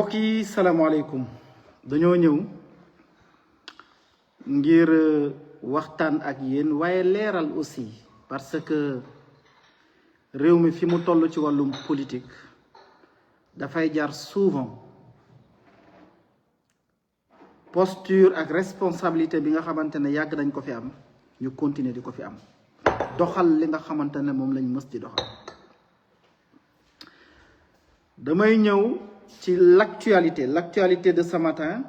mbokk yi salaamaaleykum dañoo ñëw ngir waxtaan ak yéen waaye leeral aussi parce que réew mi fi mu toll ci wàllum politique dafay jar souvent posture ak responsabilité bi nga xamante ne yàgg nañ ko fi am ñu continuer di ko fi am doxal li nga xamante ne moom lañ mës di doxal. damay ñëw ci l'actualité de ce matin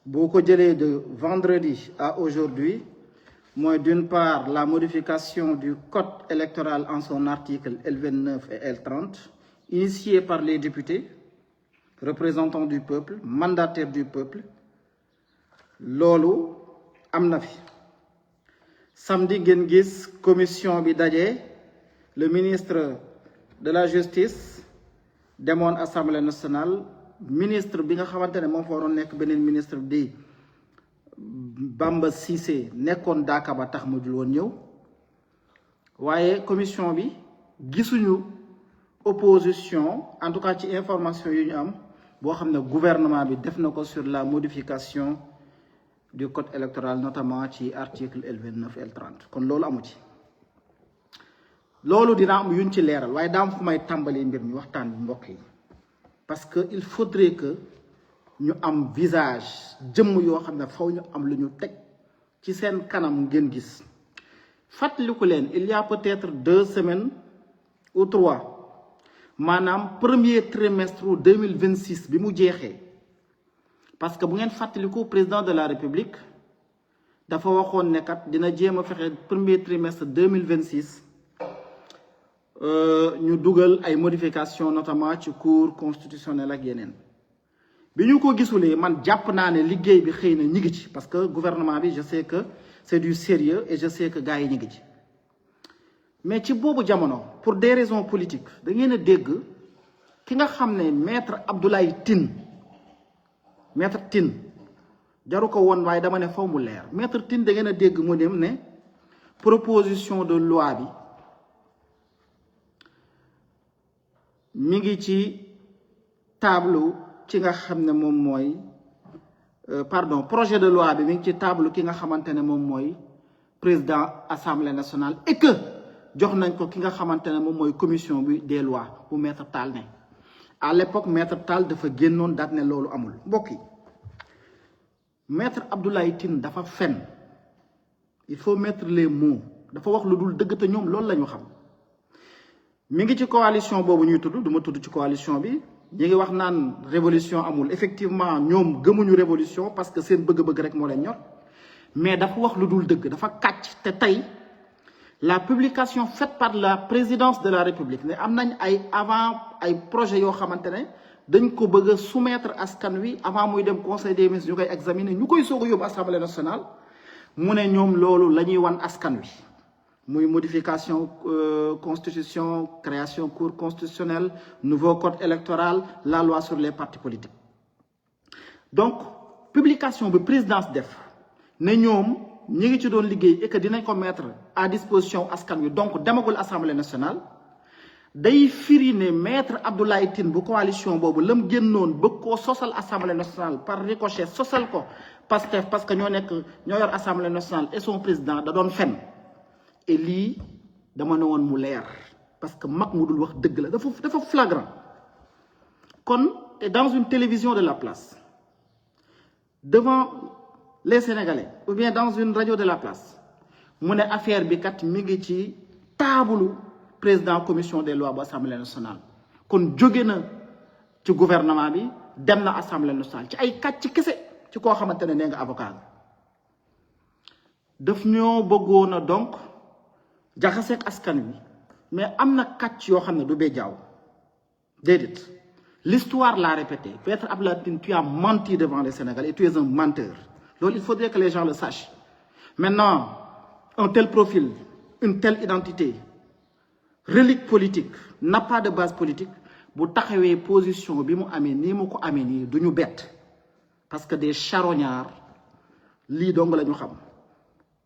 boo ko jëlee de vendredi à aujourd'hui mooy d'une part la modification du code électoral en son article L29 et L30 initiée par les députés représentants du peuple mandataires du peuple loolu am na fi samedi ngeen gis commission bi daje le ministre de la justice demoon assemblée nationale ministre bi nga xamante ne moom fa waroon nekk beneen ministre di Bamba Cissé nekkoon daaka ba tax mu dul woon ñëw waaye commission bi gisuñu opposition en tout cas ci information yu ñu am boo xam ne gouvernement bi def na ko sur la modification du code électoral notamment ci article L29 L30 kon loolu amu ci loolu dina am yuñ ci leeral waaye daa am fu may tàmbali mbir mi waxtaan bi mbokk yi parce que il faudrait que ñu am visage jëmm yoo xam ne faw ñu am lu ñu teg ci seen kanam ngeen gis fàttaliku leen il y a peut-être 2 semaines ou 3 maanaam premier trimestre 2026 bi mu jeexee parce que bu ngeen fàttaliku président de la république dafa waxoon ne kat dina jéem a fexe premier trimestre 2026 ñu dugal ay modifications notamment ci cour constitutionnelle ak yeneen bi ñu ko gisulee man jàpp naa ne liggéey bi xëy na ñi ngi ci parce que gouvernement bi je sais que c'est du sérieux et je sais que gars yi ñi ngi ci mais ci boobu jamono pour des raisons politiques da ngeen a dégg ki nga xam ne maître Abdoulaye Tine jaru ko woon waaye dama ne faw mu leer maître Tine da ngeen a dégg mu dem ne proposition de loi bi mi ngi ci tableau ci nga xam ne moom mooy projet de loi bi mi ngi ci tableau ki nga xamante ne moom mooy président assemblée nationale et que jox nañ ko ki nga xamante ne moom mooy commission bi des lois bu maître Tall ne à l'époque maître Tall dafa génnoon daat ne loolu amul mbokk yi maître Abdoulaye Tine dafa fen il faut mettre les mots dafa wax lu dul dëgg te ñoom loolu la ñu xam mi ngi ci coalition boobu ñuy tudd du ma tudd ci coalition bi ñu ngi wax naan révolution amul effectivement ñoom gëmuñu révolution parce que seen bëgg-bëgg rek moo leen ñor mais dafa wax lu dul dëgg dafa kàcc te tey la publication faite par la présidence de la république ne am nañ ay projet yoo xamante ne dañ ko bëgg a soumettre askan wi avant muy dem conseil des ministres ñu koy examiner ñu koy soog a yóbbu assemblée nationale mu ne ñoom loolu la ñuy wan askan wi muy modification constitution création cour constitutionnelle nouveau code électoral la loi sur les partis politiques donc publication bi présidence def ne ñoom ñi ngi ci doon liggéey et que dinañ ko mettre à disposition askan wi donc demagul assemblée nationale day firi ne maître Abdoulaye Tine bu coalition boobu lam génnoon bëgg koo sosal assemblée nationale par ricochet sosal ko Pastef parce que ñoo yor assemblée nationale et son président da doon fen et lii dama ne woon mu leer parce que mag mu dul wax dëgg la dafa flagrant kon et dans une télévision de la place devant les Sénégalais ou bien dans une radio de la place mu ne affaire bi kat mi ngi ci taabalu président commission des lois bu assemblée nationale kon jóge na ci gouvernement bi dem na assemblée nationale ci ay kàcc kese ci koo xamante ne nee nga avocat nga daf ñoo bëggoon a donc jaxaseeg askan wi mais am na kàcc yoo xam ne du bee jaaw déedéet l'histoire l'a répété Maître Abdoulaye Tine tu as menti devant les Sénégalais et tu es un menteur loolu il faudrait que les gens le sachent maintenant un tel profil une telle identité relique politique n'a pas de base politique bu taxawee position bi mu amee nii mu ko amee nii du ñu bett parce que des charognards lii dong la ñu xam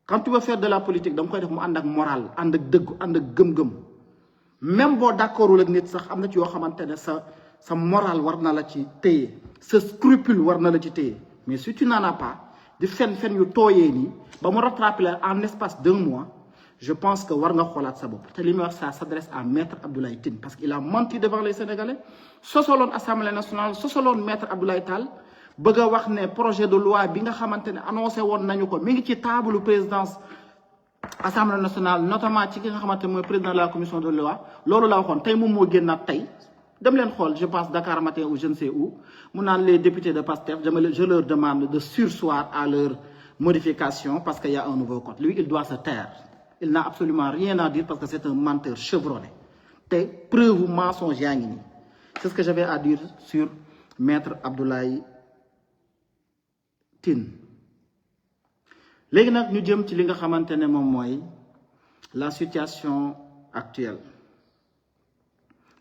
quand tu veux faire de la politique da nga koy def mu ànd ak moral ànd ak dëggu ànd ak gëm-gëm même boo d'accordul ak nit sax am na ci yoo xamante ne sa moral war na la ci téye ce scrupule war na la ci téye mais si tu n'en as pas di fen yu tooyee nii ba mu rattraper la en espace d'1 mois je pense que war nga xoolaat sa bopp te li muy wax ça s'adresse à maître Abdoulaye Tine parce qu'il a menti devant les Sénégalais sosoloon Assemblée nationale sosoloon maître Abdoulaye Tall bëgg a wax ne projet de loi bi nga xamante ne annoncé woon nañu ko mi ngi ci table présidence Assemblée nationale notamment ci ki nga xamante ne mooy président de la commission de loi loolu la waxoon tey moom moo génnaat tey dem leen xool je pense Dakar Matin ou je ne sais où mu naan les députés de PASTEF je leur demande de surseoir à leur modification parce qu'il y a un nouveau code lui il doit se taire il n'a absolument rien à dire parce que c'est un menteur chevronné te preuve mensonge yaa ngi nii c'est ce que j'avais à dire sur maître Abdoulaye Tine léegi nag ñu jëm ci li nga xamante ne moom mooy la situation actuelle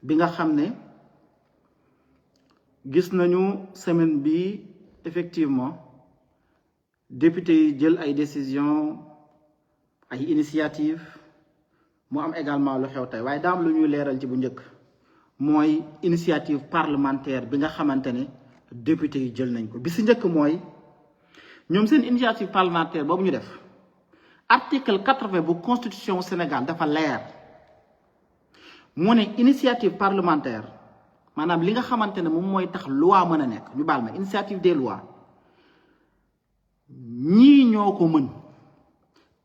bi nga xam ne gis nañu semaine bi effectivement député yi jël ay décisions ay initiatives mu am également lu xew tey waaye daam lu ñuy leeral ci bu njëkk mooy initiative parlementaire bi nga xamante ne député yi jël nañ ko bi si njëkk mooy ñoom seen initiative parlementaire boobu ñu def article 80 bu constitution Sénégal dafa leer mu ne initiative parlementaire maanaam li nga xamante ne moom mooy tax loi mën a nekk ñu baal ma initiative des lois ñii ñoo ko mën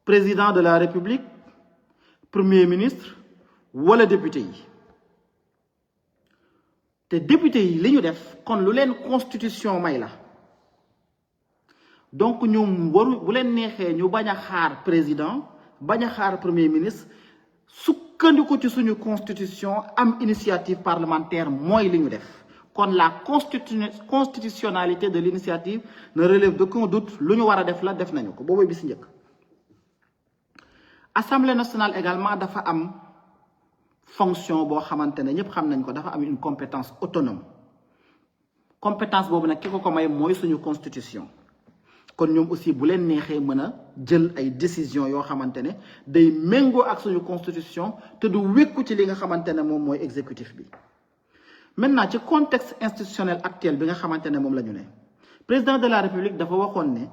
président de la République premier ministre wala député yi te député yi li ñu def kon lu leen constitution may la donc ñoom waru bu leen neexee ñu bañ a xaar président bañ a xaar premier ministre sukkandiku ci suñu constitution am initiative parlementaire mooy li ñu def kon la constitutionnalité de l'initiative ne relève d'aucun doute lu ñu war a def la def nañu ko boobu bi si njëkk. Assemblée nationale également dafa am fonction boo xamante ne ñëpp xam nañ ko dafa am une compétence autonome compétence boobu nag ki ko may mooy suñu constitution kon ñoom aussi bu leen neexee mën a jël ay décisions yoo xamante ne day méngoo ak suñu constitution te du wékku ci li nga xamante ne moom mooy exécutif bi. maintenant ci contexte institutionnel actuel bi nga xamante ne moom la ñu ne président de la République dafa waxoon ne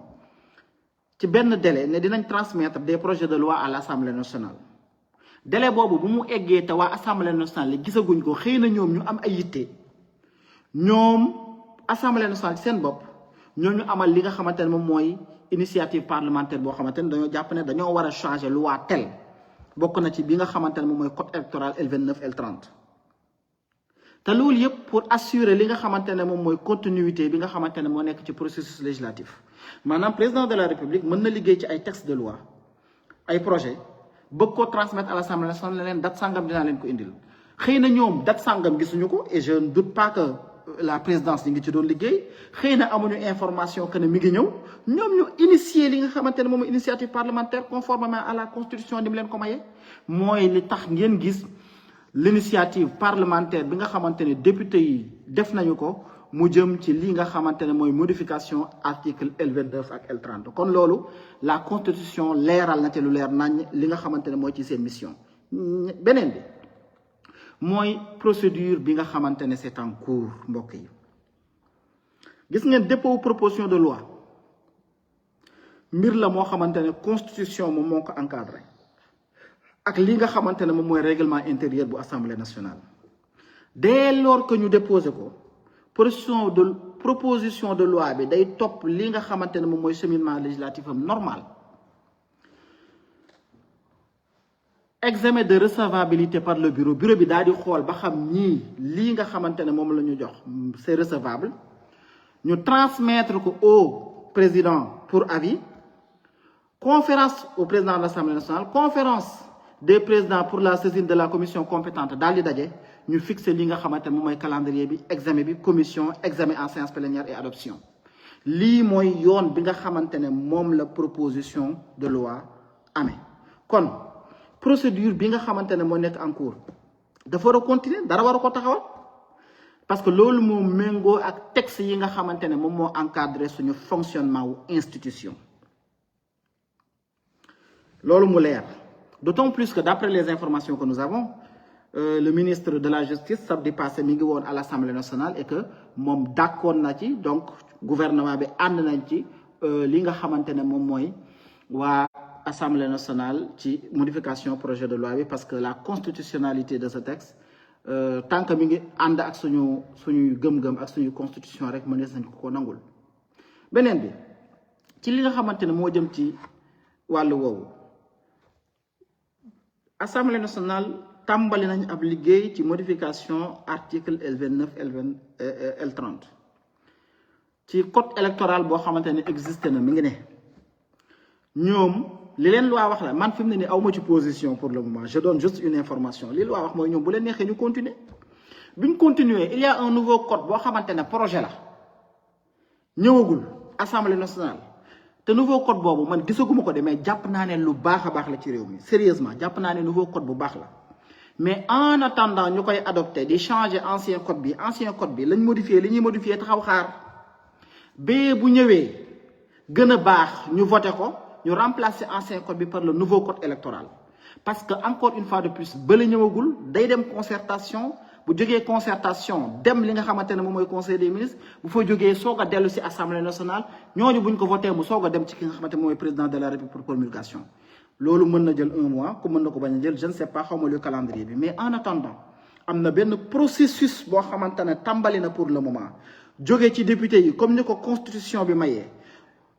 ci benn délai ne dinañ transmettre des projets de loi à l'Assemblée nationale délai boobu bu mu eggee te waa Assemblée nationale li gisaguñ ko xëy na ñoom ñu am ay yitte ñoom Assemblée nationale ci seen bopp ñoo ñu amal li nga xamante ne moom mooy initiative parlementaire boo xamante ne dañoo jàpp ne dañoo war a changer loi tel bokk na ci bi nga xamante ne moom mooy code électoral L29 L30 te loolu yëpp pour assurer li nga xamante ne moom mooy continuité bi nga xamante ne moo nekk ci processus législatif maanaam président de la République mën na liggéey ci ay textes de loi ay projet bëgg ko transmettre à l'Assemblée nationale ne leen date sangam dinaa leen ko indil xëy na ñoom date sangam gisuñu ko et je ne doute pas que la présidence ñi ngi ci doon liggéey xëy na amuñu information que ne mi ngi ñëw ñoom ñu initier li nga xamante ne moom mooy initiative parlementaire conformément à la constitution di mu leen ko maye mooy li tax ngeen gis l'initiative parlementaire bi nga xamante ne député yi def nañu ko mu jëm ci li nga xamante ne mooy modification article L29 ak L30 kon loolu la constitution leeral na te lu leer nañ li nga xamante ne mooy ci seen mission beneen bi mooy procédure bi nga xamante ne c'est en cours mbokk yi gis ngeen dépôt proposition de loi mbir la moo xamante ne constitution moom moo ko encadré ak li nga xamante ne moom mooy règlement intérieur bu Assemblée nationale dès lors que ñu déposé ko proposition de loi bi day topp li nga xamante ne moom mooy cheminement législatif am normal examen de recevabilité par le bureau bi daal di xool ba xam ñii lii nga xamante ne moom la ñu jox c'est recevable ñu transmettre ko au président pour avis conférence au président de l'Assemblée nationale conférence des présidents pour la saisine de la commission compétente daal di daje ñu fixer li nga xamante ne moom mooy calendrier bi examen bi commission examen en séance plénière et adoption lii mooy yoon bi nga xamante ne moom la proposition de loi amee kon procédure bi nga xamante ne moo nekk en cours dafa war a continuer dara war a ko taxawal parce que loolu moo méngoo ak texte yi nga xamante ne moom moo encadré suñu fonctionnement wu institution loolu mu leer d'autant plus que d'après les informations que nous avons le ministre de la justice samedi passé mi ngi woon à l'Assemblée nationale et que moom d'accord na ci donc gouvernement bi ànd nañ ci li nga xamante ne moom mooy waa Assemblée nationale ci modification projet de loi bi parce que la constitutionnalité de ce texte tant que mi ngi ànd ak suñuy gëm-gëm ak suñu constitution rek mënees nañ ko nangul. beneen bi ci li nga xamante ne moo jëm ci wàllu woowu Assemblée nationale tàmbali nañ ab liggéey ci modification article L29 L30 ci code électoral boo xamante ne existe na mi ngi ne ñoom li leen loi wax la man fi mu ne nii aw ma ci position pour le moment je donne juste une information li loi wax mooy ñoom bu leen neexee ñu continuer bi ñu continuer il y a un nouveau code boo xamante ne projet la ñëwagul Assemblée nationale te nouveau code boobu man gisaguma ko de mais jàpp naa ne lu baax a baax la ci réew mi sérieusement jàpp naa ne nouveau code bu baax la mais en attendant ñu koy adopté di changer ancien code bi lañ modifié li ñuy modifié taxaw xaar ba bu ñëwee gën a baax ñu voté ko ñu remplacer ancien code bi par le nouveau code électoral parce que encore une fois de plus bële ñëwagul day dem concertation bu jógee concertation dem li nga xamante ne moom mooy conseil des ministres bu fa jógee soog a dellu si assemblée nationale ñooñu buñ ko voté mu soog a dem ci ki nga xamante ne moom mooy président de la république pour promulgation loolu mën na jël 1 mois ku mën na ko bañ a jël je ne sais pas xaw ma le calendrier bi mais en attendant am na benn processus boo xamante ne tàmbali na pour le moment jógee ci député yi comme ni ko constitution bi mayee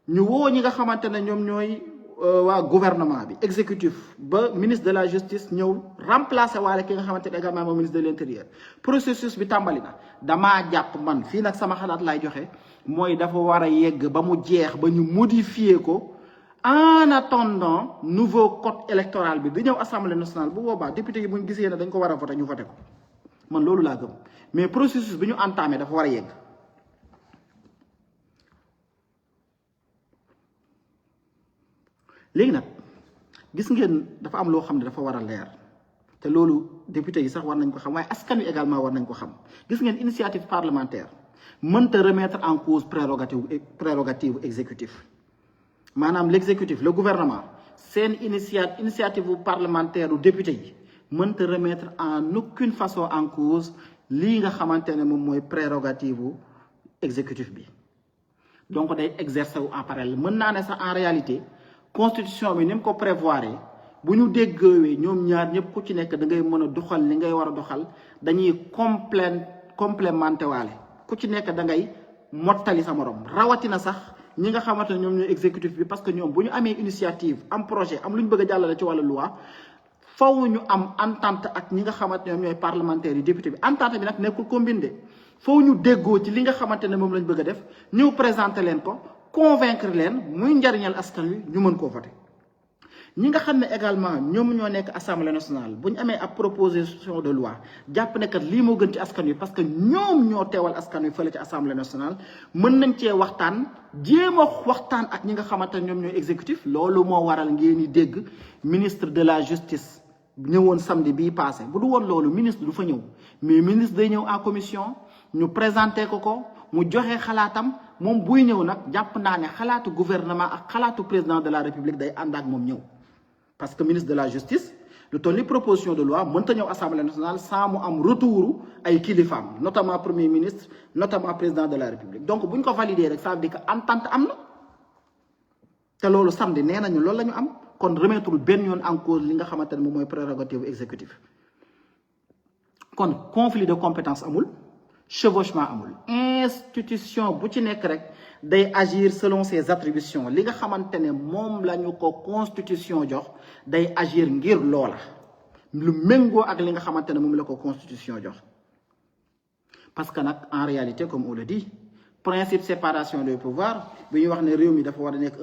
ñu woo ñi nga xamante ne ñoom ñooy waa gouvernement bi exécutif ba ministre de la justice ñëw remplacer waale ki nga xamante ne également moom ministre de l'intérieur processus bi tàmbali na damaa jàpp man fii nag sama xalaat lay joxe mooy dafa war a yegg ba mu jeex ba ñu modifier ko en attendant nouveau code électoral bi di ñëw assemblée nationale bu boobaa député yi bu ñu gisee ne dañ ko war a voté ñu voté ko man loolu laa gëm mais processus bi ñu entamé dafa war a yegg. léegi nag gis ngeen dafa am loo xam ne dafa war a leer te loolu député yi sax war nañ ko xam waaye askan wi également war nañ ko xam gis ngeen initiative parlementaire mënta remettre en cause prérogative exécutif maanaam l'exécutif le gouvernement seen initiative parlementaire u député yi mënta remettre en aucune façon en cause lii nga xamante ne moom mooy prérogative u exécutif bi donc day exercer wu en parallèle mën naa ne sax en réalité constitution bi ni mu ko prévoir bu ñu déggoowee ñoom ñaar ñëpp ku ci nekk da ngay mën a doxal li ngay war a doxal dañuy complémenté waale ku ci nekk da ngay mottali sa morom rawatina sax ñi nga xamante ne ñoom ñooy exécutif bi parce que ñoom bu ñu amee initiative am projet am lu ñu bëgg a jàllale ci wàllu loi faw ñu am entente ak ñi nga xamante ne ñoom ñooy parlementaires yi député bi entente bi nag nekkul combine faw ñu déggoo ci li nga xamante ne moom lañ bëgg a def ñëw présenté leen ko convaincre leen muy njariñal askan wi ñu mën koo voté ñi nga xam ne également ñoom ñoo nekk assemblée nationale bu ñu amee ab proposition de loi jàpp ne kat lii moo gën ci askan wi parce que ñoom ñoo teewal askan wi fële ci assemblée nationale mën nañ cee waxtaan jéem a waxtaan ak ñi nga xamante ne ñoom ñooy exécutif loolu moo waral ngeen di dégg ministre de la justice ñëwoon samedi bii passé bu du woon loolu ministre du fa ñëw mais ministre day ñëw en commission ñu présenté ko mu joxe xalaatam moom buy ñëw nag jàpp naa ne xalaatu gouvernement ak xalaatu président de la république day ànd ak moom ñëw parce que ministre de la justice lu toll ni proposition de loi mënta ñëw assemblée nationale sans mu am retour ay kilifaam notamment premier ministre notamment président de la république donc bu ñu ko valider rek ça veut dire que entente am na te loolu samedi nee nañu loolu la ñu am kon remettre benn yoon en cause li nga xamante ne moom mooy prérogative exécutive kon conflit de compétence amul chevauchement amul institution bu ci nekk rek day agir selon ses attributions li nga xamante ne moom la ñu ko constitution jox day agir ngir loola lu méngoo ak li nga xamante ne moom la ko constitution jox parce que nag en réalité comme on le dit principe séparation des pouvoirs bi ñuy wax ne réew mi dafa war a nekk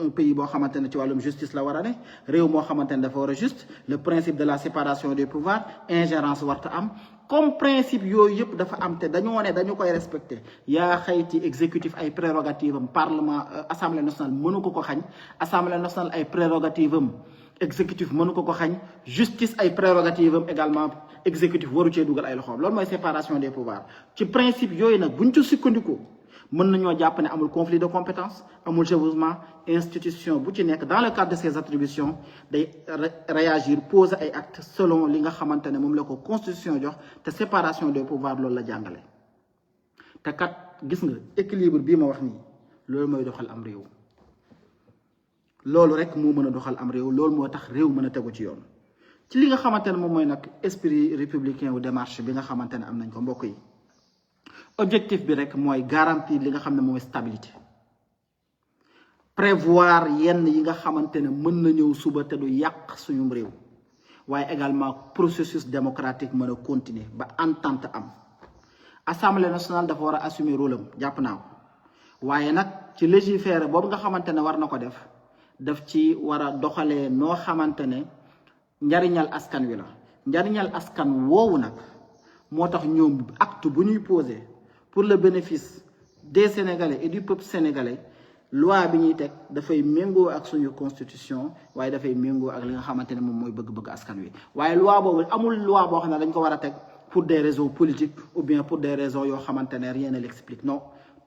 un pays boo xamante ne ci wàllum justice la war a ne réew moo xamante ne dafa war a juste le principe de la séparation des pouvoirs ingérence warta am comme principe yooyu yëpp dafa am te dañoo ne dañu koy respecté yaa xayti exécutif ay prérogative am parlement assemblée nationale mënu ko xañ assemblée nationale ay prérogative am exécutif mënu ko xañ justice ay prérogative am également exécutif waru cee dugal ay loxoom loolu mooy séparation des pouvoirs ci principe yooyu nag buñ ci sukkandiku mën nañoo jàpp ne amul conflit de compétence amul chevauchement institution bu ci nekk dans le cadre de ses attributions day réagir poser ay actes selon li nga xamante ne moom la ko constitution jox te séparation des pouvoirs loolu la jàngale te kat gis nga équilibre bii ma wax nii loolu mooy doxal am réew loolu rek moo mën a doxal am réew loolu moo tax réew mën a tegu ci yoon ci li nga xamante ne moom mooy nag esprit républicain wu démarche bi nga xamante ne am nañ ko mbokk yi objectif bi rek mooy garantir li nga xam ne mooy stabilité prévoir yenn yi nga xamante ne mën na ñëw suba te du yàq suñu réew waaye également processus démocratique mën a continuer ba entente am assemblée nationale dafa war a assumer rôle am jàpp naa ko waaye nag ci légiférer boobu nga xamante ne war na ko daf ci war a doxalee noo xamante ne njariñal askan wi la njariñal askan woowu nag moo tax ñoom acte bu ñuy poser pour le bénéfice des Sénégalais et du peuple sénégalais loi bi ñuy teg dafay méngoo ak suñu constitution waaye dafay méngoo ak li nga xamante ne moom mooy bëgg-bëgg askan wi waaye loi boobu amul loi boo xam ne dañ ko war a teg pour des raisons politiques ou bien pour des raisons yoo xamante ne rien ne l'explique non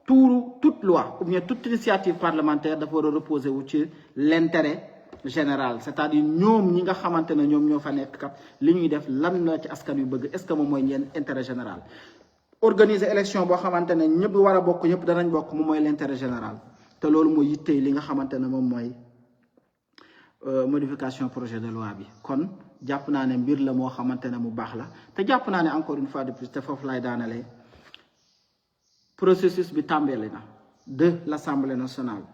toute loi ou bien toute initiative parlementaire dafa war a reposer wu ci l'intérêt général c'est-à-dire ñoom ñi nga xamante ne ñoom ñoo fa nekk kat li ñuy def lan la ci askan wi bëgg est-ce que moom mooy ñeen intérêt général organiser élection boo xamante ne ñëpp war a bokk ñëpp danañ bokk moom mooy l'intérêt général te loolu mooy yittey li nga xamante ne moom mooy modification projet de loi bi kon jàpp naa ne mbir la moo xamante ne mu baax la te jàpp naa ne encore une fois de plus te foofu laay daanalee processus bi tàmbali na de l'Assemblée nationale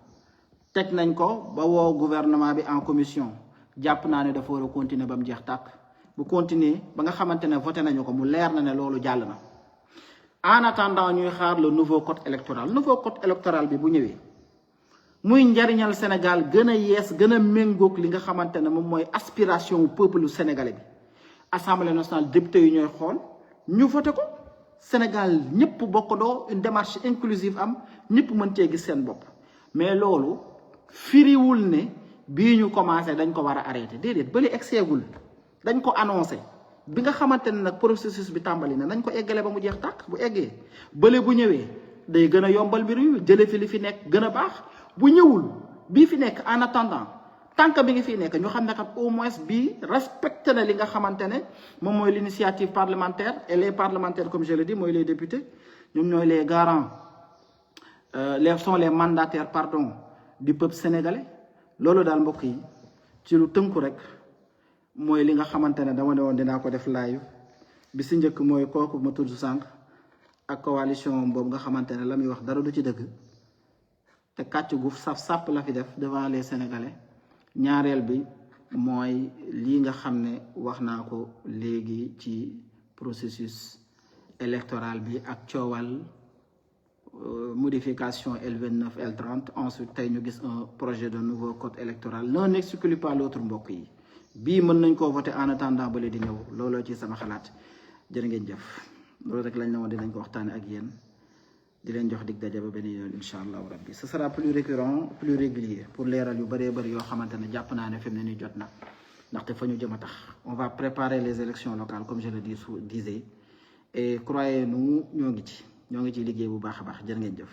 teg nañ ko ba woo gouvernement bi en commission jàpp naa ne dafa war a continuer ba mu jeex tàkk bu continuer ba nga xamante ne voté nañu ko mu leer na ne loolu jàll na en attendant ñuy xaar le nouveau code électoral bi bu ñëwee muy njariñal Sénégal gën a yees gën a méngoog li nga xamante ne moom mooy aspiration peuple sénégalais bi assemblée nationale député yi ñooy xool ñu voté ko Sénégal ñëpp bokkandoo une démarche inclusive am ñëpp mën cee gis seen bopp mais loolu firiwul ne bii ñu commencé dañ ko war a arrêté déedéet bële egseegul dañ ko annoncé bi nga xamante ne nag processus bi tàmbali na nañ ko eggale ba mu jeex tàkk bu eggee bële bu ñëwee day gën a yombal mbir yu jële fi li fi nekk gën a baax bu ñëwul bii fi nekk en attendant tant que bi ngi fi nekk ñu xam ne kat au moins bii respecté na li nga xamante ne moom mooy l'initiative parlementaire et les parlementaires comme je le dis mooy les députés ñoom ñooy les garants sont les mandataires pardon du peuple sénégalais loolu daal mbokk yi ci lu tënku rek mooy li nga xamante ne dama ne woon dinaa ko def live bi si njëkk mooy kooku ma tudd sànq ak coalition boobu nga xamante ne la muy wax dara du ci dëgg te kàcc gu saf sàpp la fi def devant les Sénégalais ñaareel bi mooy lii nga xam ne wax naa ko léegi ci processus électoral bi ak coowal modification L29 L30 ensuite tey ñu gis un projet de nouveau code électoral l'un n'exclut pas l'autre mbokk yi bii mën nañ koo voter en attendant ba di ñëw looloo ci sama xalaat jërë ngeen jëf loolu rek lañ la woon dinañ ko waxtaane ak yéen di leen jox dig daje ba beneen yoon incha allahu rabbi ce sera plus récurrent plus régulier pour leeral yu bëree bëri yoo xamante ne jàpp naa ne fi mu ne nii jot na ndaxte fa ñu jëm a tax on va préparer les élections locales comme je le disais et croyez-nous ñoo ngi ci liggéey bu baax a baax jërë ngeen jëf